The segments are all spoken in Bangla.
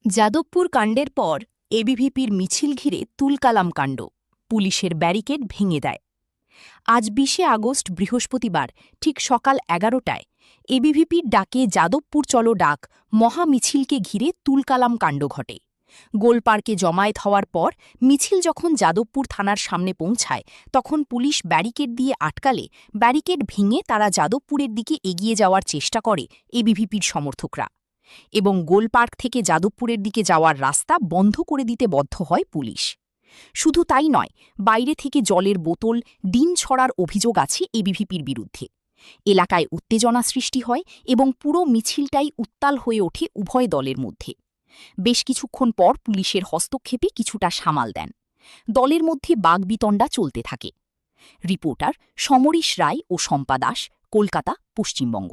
যাদবপুর কাণ্ডের পর এবিভিপির মিছিল ঘিরে তুলকালাম কাণ্ড, পুলিশের ব্যারিকেড ভেঙে দেয়। আজ ২০ আগস্ট বৃহস্পতিবার ঠিক সকাল ১১টায় এবিভিপির ডাকে যাদবপুর চলো ডাক মহামিছিলকে ঘিরে তুলকালাম কাণ্ড ঘটে। গোলপার্কে জমায়েত হওয়ার পর মিছিল যখন যাদবপুর থানার সামনে পৌঁছায় তখন পুলিশ ব্যারিকেড দিয়ে আটকালে ব্যারিকেড ভেঙে তারা যাদবপুরের দিকে এগিয়ে যাওয়ার চেষ্টা করে এবিভিপির সমর্থকরা এবং গোলপার্ক থেকে যাদবপুরের দিকে যাওয়ার রাস্তা বন্ধ করে দিতে বাধ্য হয় পুলিশ। শুধু তাই নয়, বাইরে থেকে জলের বোতল, ডিম ছড়ার অভিযোগ আছে এবিভিপির বিরুদ্ধে। এলাকায় উত্তেজনা সৃষ্টি হয় এবং পুরো মিছিলটাই উত্তাল হয়ে ওঠে উভয় দলের মধ্যে। বেশ কিছুক্ষণ পর পুলিশের হস্তক্ষেপে কিছুটা সামাল দেন। দলের মধ্যে বাগবিতণ্ডা চলতে থাকে। রিপোর্টার সমরেশ রায় ও শম্পা দাস, কলকাতা, পশ্চিমবঙ্গ।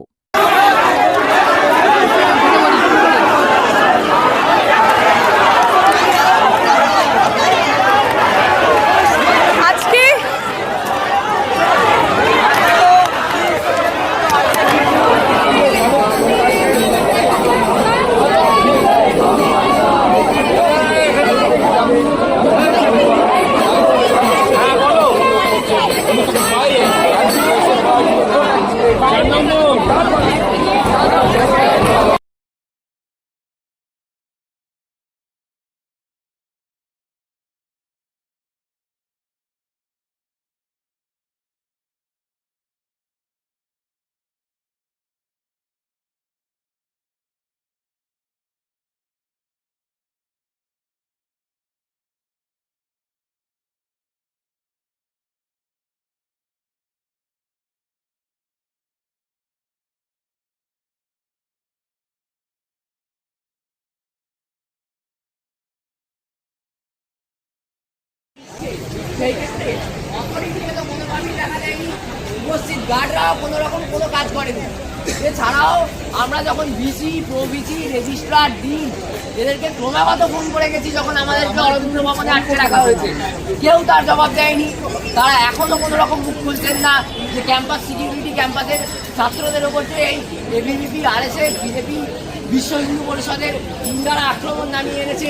উপস্থিত গার্ডরাও কোনো রকম কোনো কাজ করেনি। এছাড়াও আমরা যখন ভিসি, প্রভিসি, রেজিস্ট্রার, ডিন এদেরকে ক্রমাগত ফোন করে গেছি, যখন আমাদেরকে অরবিন্দ ভবনে আটকে রাখা হয়েছে কেউ তার জবাব দেয়নি। তারা এখনও কোনো রকম মুখ খুলছেন না যে ক্যাম্পাস সিকিউরিটি, ক্যাম্পাসের ছাত্রদের ওপর যে এই এবিভিপি, আরএসএস, বিজেপি, বিশ্ব হিন্দু পরিষদের গুন্ডারা আক্রমণ নামিয়ে এনেছে।